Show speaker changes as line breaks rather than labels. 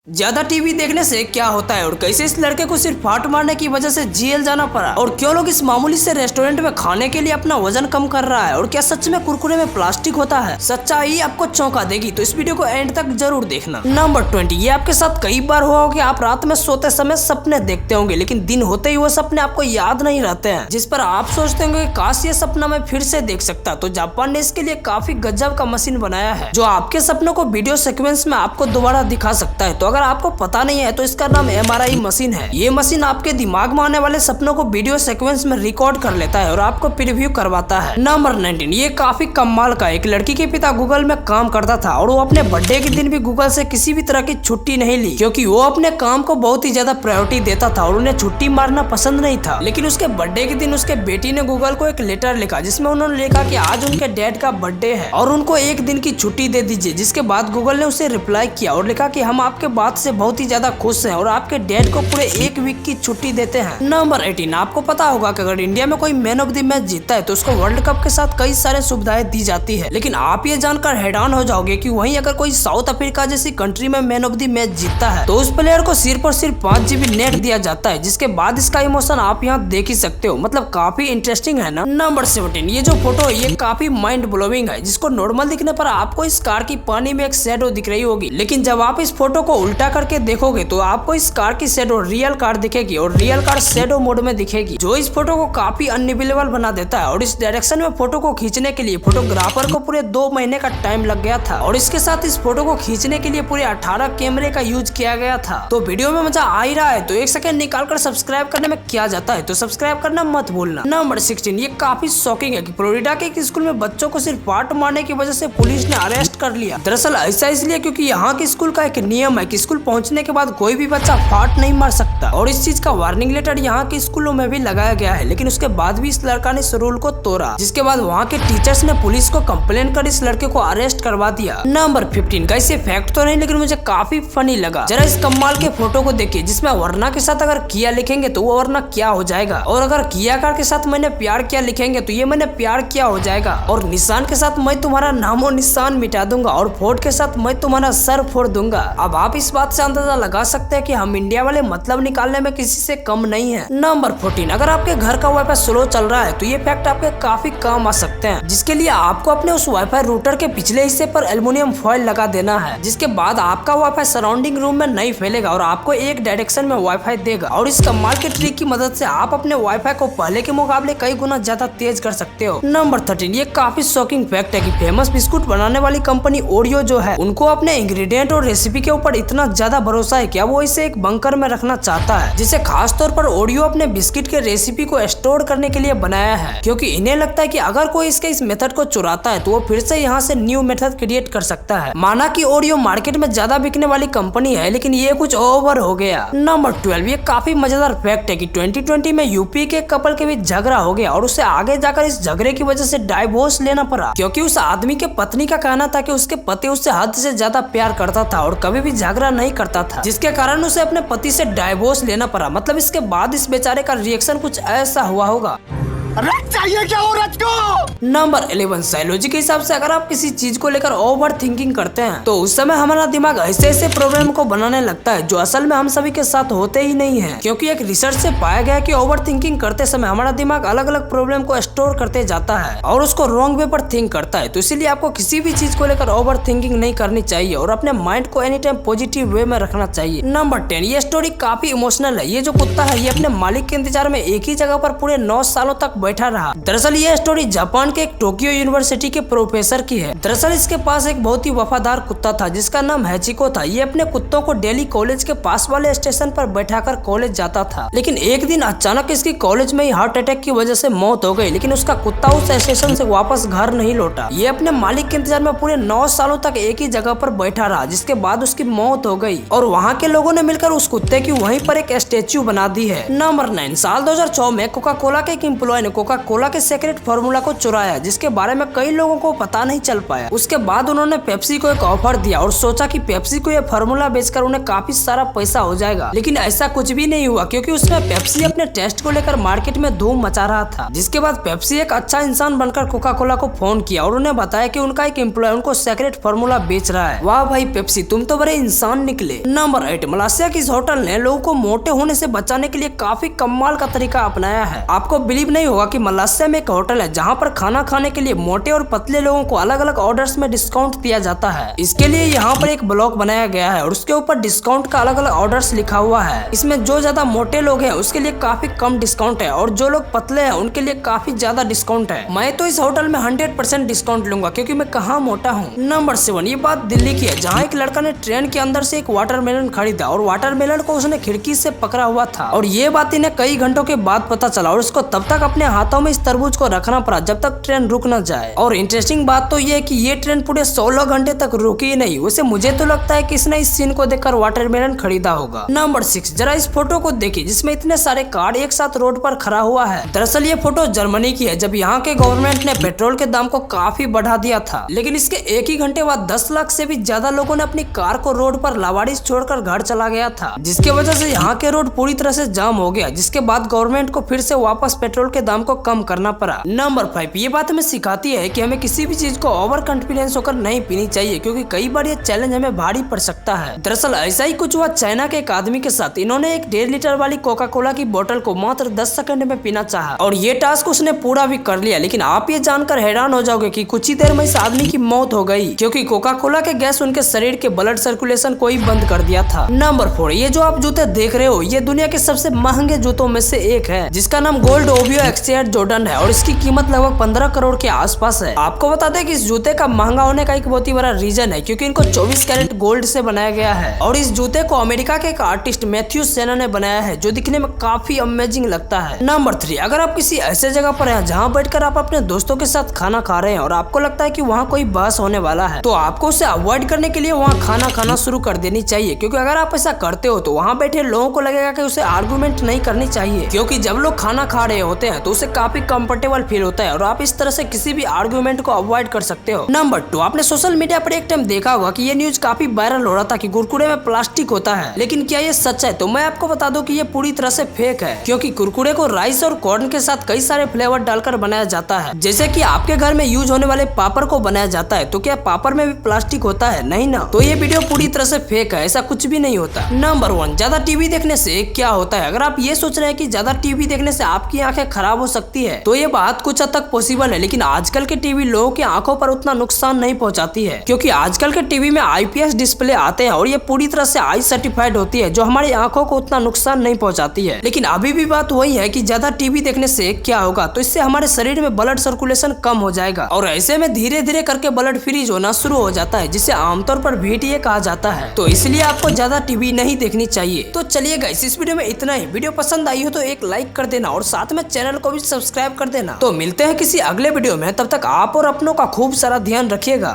ज्यादा टीवी देखने से क्या होता है और कैसे इस लड़के को सिर्फ फाट मारने की वजह से जेल जाना पड़ा और क्यों लोग इस मामूली से रेस्टोरेंट में खाने के लिए अपना वजन कम कर रहा है और क्या सच में कुरकुरे में प्लास्टिक होता है। सच्चाई आपको चौंका देगी, तो इस वीडियो को एंड तक जरूर देखना। नंबर 20, ये आपके साथ कई बार हुआ होगा कि आप रात में सोते समय सपने देखते होंगे, लेकिन दिन होते ही वो सपने आपको याद नहीं रहते हैं, जिस पर आप सोचते होंगे कि काश ये सपना मैं फिर से देख सकता। तो जापान ने इसके लिए काफी गजब का मशीन बनाया है जो आपके सपनों को वीडियो सीक्वेंस में आपको दोबारा दिखा सकता है। तो अगर आपको पता नहीं है तो इसका नाम MRI मशीन है। ये मशीन आपके दिमाग में आने वाले सपनों को वीडियो सीक्वेंस में रिकॉर्ड कर लेता है और आपको प्रीव्यू करवाता है। नंबर 19, ये काफी कमाल का। एक लड़की के पिता गूगल में काम करता था और वो अपने बर्थडे के दिन भी गूगल से किसी भी तरह की छुट्टी नहीं ली, क्योंकि वो अपने काम को बहुत ही ज्यादा प्रायोरिटी देता था और उन्हें छुट्टी मारना पसंद नहीं था। लेकिन उसके बर्थडे के दिन उसके बेटी ने गूगल को एक लेटर लिखा जिसमें उन्होंने लिखा कि आज उनके डैड का बर्थडे है और उनको एक दिन की छुट्टी दे दीजिए। जिसके बाद गूगल ने उसे रिप्लाई किया और लिखा कि हम आपके बात से बहुत ही ज्यादा खुश हैं और आपके डैड को पूरे एक वीक की छुट्टी देते हैं। नंबर 18, आपको पता होगा कि अगर इंडिया में कोई मैन ऑफ द मैच जीतता है तो उसको वर्ल्ड कप के साथ कई सारे सुविधाएं दी जाती है, लेकिन आप ये जानकर हैरान हो जाओगे कि वहीं अगर कोई साउथ अफ्रीका जैसी कंट्री में मैन ऑफ द मैच जीतता है तो उस प्लेयर को सिर्फ और सिर्फ 5 GB नेट दिया जाता है। जिसके बाद इसका इमोशन आप यहाँ देख ही सकते हो, मतलब काफी इंटरेस्टिंग है ना। नंबर 17, ये जो फोटो है ये काफी माइंड ब्लोइंग है, जिसको नॉर्मल दिखने पर आपको इस कार की पानी में एक शैडो दिख रही होगी, लेकिन जब आप इस फोटो को उल्टा करके देखोगे तो आपको इस कार की शैडो रियल कार दिखेगी और रियल कार शैडो मोड में दिखेगी, जो इस फोटो को काफी अनबिलीवेबल बना देता है। और इस डायरेक्शन में फोटो को खींचने के लिए फोटोग्राफर को पूरे 2 महीने का टाइम लग गया था और इसके साथ इस फोटो को खींचने के लिए पूरे 18 कैमरे का यूज किया गया था। तो वीडियो में मजा आ ही रहा है तो 1 सेकंड निकाल कर सब्सक्राइब करने में क्या जाता है, तो सब्सक्राइब करना मत भूलना। नंबर 16, ये काफी शॉकिंग है कि फ्लोरिडा के एक स्कूल में बच्चों को सिर्फ पार्ट मारने की वजह से पुलिस ने अरेस्ट कर लिया। दरअसल ऐसा इसलिए क्योंकि यहाँ के स्कूल का एक नियम है कि स्कूल पहुँचने के बाद कोई भी बच्चा फाट नहीं मार सकता और इस चीज का वार्निंग लेटर यहाँ के स्कूलों में भी लगाया गया है, लेकिन उसके बाद भी इस लड़का ने इस रूल को तोड़ा, जिसके बाद वहाँ के टीचर्स ने पुलिस को कंप्लेन कर इस लड़के को अरेस्ट करवा दिया। नंबर 15, कैसे फैक्ट तो नहीं लेकिन मुझे काफी फनी लगा। जरा इस कमाल के फोटो को देखिए जिसमें वरना के साथ अगर किया लिखेंगे तो वो वरना क्या हो जाएगा, और अगर किया कार के साथ मैंने प्यार किया लिखेंगे तो ये मैंने प्यार किया हो जाएगा, और निशान के साथ मैं तुम्हारा नामो निशान मिटा दूंगा, और फोड़ के साथ मैं तुम्हारा सर फोड़ दूंगा। अब आप इस बात से अंदाजा लगा सकते हैं कि हम इंडिया वाले मतलब निकालने में किसी से कम नहीं है। नंबर 14, अगर आपके घर का वाईफाई स्लो चल रहा है तो ये फैक्ट आपके काफी काम आ सकते हैं, जिसके लिए आपको अपने उस वाईफाई रूटर के पिछले हिस्से पर एल्युमिनियम फॉइल लगा देना है, जिसके बाद आपका वाईफाई सराउंडिंग रूम में नहीं फैलेगा और आपको एक डायरेक्शन में वाईफाई देगा। और इस कमाल के ट्रिक की मदद से आप अपने वाईफाई को पहले के मुकाबले कई गुना ज्यादा तेज कर सकते हो। नंबर 13, ये काफी शॉकिंग फैक्ट है कि फेमस बिस्कुट बनाने वाली कंपनी ओरियो जो है उनको अपने इंग्रेडिएंट और रेसिपी के ऊपर इतना ज्यादा भरोसा है कि अब वो इसे एक बंकर में रखना चाहता है, जिसे खास तौर पर ओरियो अपने बिस्किट के रेसिपी को स्टोर करने के लिए बनाया है, क्योंकि इन्हें लगता है कि अगर कोई इसके इस मेथड को चुराता है तो वो फिर से यहाँ से न्यू मेथड क्रिएट कर सकता है। माना कि ओरियो मार्केट में ज्यादा बिकने वाली कंपनी है, लेकिन ये कुछ ओवर हो गया। नंबर 12, ये काफी मजेदार फैक्ट है कि 2020 में यूपी के कपल के बीच झगड़ा हो गया और उसे आगे जाकर इस झगड़े की वजह से डाइवोर्स लेना पड़ा, क्योंकि उस आदमी के पत्नी का कहना था कि उसके पति उससे हद से ज्यादा प्यार करता था और कभी भी झगड़ा नहीं करता था, जिसके कारण उसे अपने पति से डाइवोर्स लेना पड़ा। मतलब इसके बाद इस बेचारे का रिएक्शन कुछ ऐसा हुआ होगा।
चाहिए क्या औरत को।
नंबर 11, साइकोलॉजी के हिसाब से अगर आप किसी चीज को लेकर ओवर थिंकिंग करते हैं तो उस समय हमारा दिमाग ऐसे ऐसे प्रॉब्लम को बनाने लगता है जो असल में हम सभी के साथ होते ही नहीं है, क्योंकि एक रिसर्च से पाया गया कि ओवर थिंकिंग करते समय हमारा दिमाग अलग अलग प्रॉब्लम को स्टोर करते जाता है और उसको रॉन्ग वे पर थिंक करता है। तो इसीलिए आपको किसी भी चीज को लेकर ओवर थिंकिंग नहीं करनी चाहिए और अपने माइंड को एनी टाइम पॉजिटिव वे में रखना चाहिए। नंबर 10, ये स्टोरी काफी इमोशनल है। ये जो कुत्ता है ये अपने मालिक के इंतजार में एक ही जगह पर पूरे 9 सालों तक बैठा रहा। दरअसल ये स्टोरी जापान के एक टोक्यो यूनिवर्सिटी के प्रोफेसर की है। दरअसल इसके पास एक बहुत ही वफादार कुत्ता था जिसका नाम हैचिको था। ये अपने कुत्तों को डेली कॉलेज के पास वाले स्टेशन पर बैठाकर कॉलेज जाता था, लेकिन एक दिन अचानक इसकी कॉलेज में ही हार्ट अटैक की वजह से मौत हो गई, लेकिन उसका कुत्ता उस स्टेशन से वापस घर नहीं लौटा। ये अपने मालिक के इंतजार में पूरे 9 सालों तक एक ही जगह पर बैठा रहा, जिसके बाद उसकी मौत हो गई और वहाँ के लोगों ने मिलकर उस कुत्ते की वहीं पर एक स्टेच्यू बना दी है। नंबर 9, साल 2004 में कोका कोला के एक एम्प्लॉय ने कोका कोला के सीक्रेट फार्मूला को चुराया, जिसके बारे में कई लोगों को पता नहीं चल पाया। उसके बाद उन्होंने पेप्सी को एक ऑफर दिया और सोचा कि पेप्सी को यह फार्मूला बेचकर उन्हें काफी सारा पैसा हो जाएगा, लेकिन ऐसा कुछ भी नहीं हुआ क्योंकि उसमें पेप्सी अपने टेस्ट को लेकर मार्केट में धूम मचा रहा था। जिसके बाद पेप्सी एक अच्छा इंसान बनकर कोका कोला को फोन किया और उन्हें बताया कि उनका एक एम्प्लॉय उनको सीक्रेट फार्मूला बेच रहा है। वाह भाई पेप्सी, तुम तो बड़े इंसान निकले। नंबर 8, मलेशिया की इस होटल ने लोगों को मोटे होने से बचाने के लिए काफी कमाल का तरीका अपनाया है। आपको बिलीव नहीं होगा कि मलेशिया में एक होटल है जहाँ पर खाना खाने के लिए मोटे और पतले लोगों को अलग अलग ऑर्डर्स में डिस्काउंट दिया जाता है। इसके लिए यहाँ पर एक ब्लॉक बनाया गया है और उसके ऊपर डिस्काउंट का अलग अलग ऑर्डर्स लिखा हुआ है। इसमें जो ज्यादा मोटे लोग हैं उसके लिए काफी कम डिस्काउंट है और जो लोग पतले हैं उनके लिए काफी ज्यादा डिस्काउंट है। मैं तो इस होटल में 100% डिस्काउंट लूंगा क्योंकि मैं कहाँ मोटा हूँ। नंबर 7, ये बात दिल्ली की है जहाँ एक लड़का ने ट्रेन के अंदर से एक वाटरमेलन खरीदा और वाटरमेलन को उसने खिड़की से पकड़ा हुआ था और ये बात इन्हें कई घंटों के बाद पता चला और उसको तब तक अपने हाथों में इस तरबूज को रखना पड़ा जब तक ट्रेन रुक न जाए। और इंटरेस्टिंग बात तो ये है कि ये ट्रेन पूरे 16 घंटे तक रुकी ही नहीं। वैसे मुझे तो लगता है कि इसने इस सीन को देखकर वाटरमेलन खरीदा होगा। नंबर 6, जरा इस फोटो को देखिए जिसमें इतने सारे कार एक साथ रोड पर खड़ा हुआ है। दरअसल ये फोटो जर्मनी की है जब यहाँ के गवर्नमेंट ने पेट्रोल के दाम को काफी बढ़ा दिया था, लेकिन इसके एक ही घंटे बाद 10 लाख से भी ज्यादा लोगों ने अपनी कार को रोड पर लावारिस छोड़कर घर चला गया था, जिसके वजह से यहाँ के रोड पूरी तरह से जाम हो गया, जिसके बाद गवर्नमेंट को फिर से वापस पेट्रोल के दाम को कम करना पड़ा। नंबर 5, ये बात हमें सिखाती है कि हमें किसी भी चीज को ओवर कॉन्फिडेंस होकर नहीं पीनी चाहिए क्योंकि कई बार ये चैलेंज हमें भारी पड़ सकता है। दरअसल ऐसा ही कुछ हुआ चाइना के एक आदमी के साथ। इन्होंने एक 1.5 लीटर वाली कोका कोला की बोतल को मात्र 10 सेकंड में पीना चाहा और ये टास्क उसने पूरा भी कर लिया, लेकिन आप ये जानकर हैरान हो जाओगे कि कुछ ही देर में इस आदमी की मौत हो गई क्योंकि कोका कोला के गैस उनके शरीर के ब्लड सर्कुलेशन को ही बंद कर दिया था। नंबर 4, ये जो आप जूते देख रहे हो ये दुनिया के सबसे महंगे जूतों में से एक है जिसका नाम गोल्ड ओवियो एक्सचेंज जॉर्डन है और इसकी कीमत लगभग 15 करोड़ के आसपास है। आपको बता दें कि इस जूते का महंगा होने का एक बहुत ही बड़ा रीजन है क्योंकि इनको 24 कैरेट गोल्ड से बनाया गया है और इस जूते को अमेरिका के एक आर्टिस्ट मैथ्यू सेना ने बनाया है जो दिखने में काफी अमेजिंग लगता है। नंबर 3, अगर आप किसी ऐसे जगह पर हैं जहां बैठकर आप अपने दोस्तों के साथ खाना खा रहे हैं और आपको लगता है कि वहां कोई बहस होने वाला है तो आपको उसे अवॉइड करने के लिए वहां खाना खाना शुरू कर देनी चाहिए क्योंकि अगर आप ऐसा करते हो तो वहां बैठे लोगों को लगेगा कि उसे आर्गुमेंट नहीं करनी चाहिए क्योंकि जब लोग खाना खा रहे होते हैं तो उसे काफी कंफर्टेबल फील होता है और आप इस तरह से किसी भी आर्गुमेंट को अवॉइड कर सकते हो। नंबर 2, आपने सोशल मीडिया पर एक टाइम देखा होगा कि ये न्यूज काफी वायरल हो रहा था कि कुरकुरे में प्लास्टिक होता है, लेकिन क्या ये सच है? तो मैं आपको बता दूं कि ये पूरी तरह से फेक है क्योंकि कुरकुरे को राइस और कॉर्न के साथ कई सारे फ्लेवर डालकर बनाया जाता है। जैसे कि आपके घर में यूज होने वाले पापड़ को बनाया जाता है तो क्या पापड़ में भी प्लास्टिक होता है? नहीं ना। तो ये वीडियो पूरी तरह से फेक है, ऐसा कुछ भी नहीं होता। नंबर 1, ज्यादा टीवी देखने से क्या होता है? अगर आप ये सोच रहे हैं कि ज्यादा टीवी देखने से आपकी आंखें खराब हो सकती है तो ये बात कुछ हद तक पॉसिबल है, लेकिन आजकल के टीवी लोगों की आंखों पर उतना नुकसान नहीं पहुंचाती है क्योंकि आजकल के टीवी में IPS डिस्प्ले आते हैं और ये पूरी तरह से आई सर्टिफाइड होती है जो हमारी आंखों को उतना नुकसान नहीं पहुंचाती है। लेकिन अभी भी बात वही है कि ज्यादा टीवी देखने से क्या होगा, तो इससे हमारे शरीर में ब्लड सर्कुलेशन कम हो जाएगा और ऐसे में धीरे धीरे करके ब्लड फ्रीज होना शुरू हो जाता है जिसे आमतौर पर VTA कहा जाता है। तो इसलिए आपको ज्यादा टीवी नहीं देखनी चाहिए। तो चलिए गाइस, इस वीडियो में इतना ही। वीडियो पसंद आई हो तो एक लाइक कर देना और साथ में चैनल को भी सब्सक्राइब कर देना। तो मिलते हैं किसी अगले वीडियो में, तब तक आप और अपनों का खूब सारा ध्यान रखिएगा।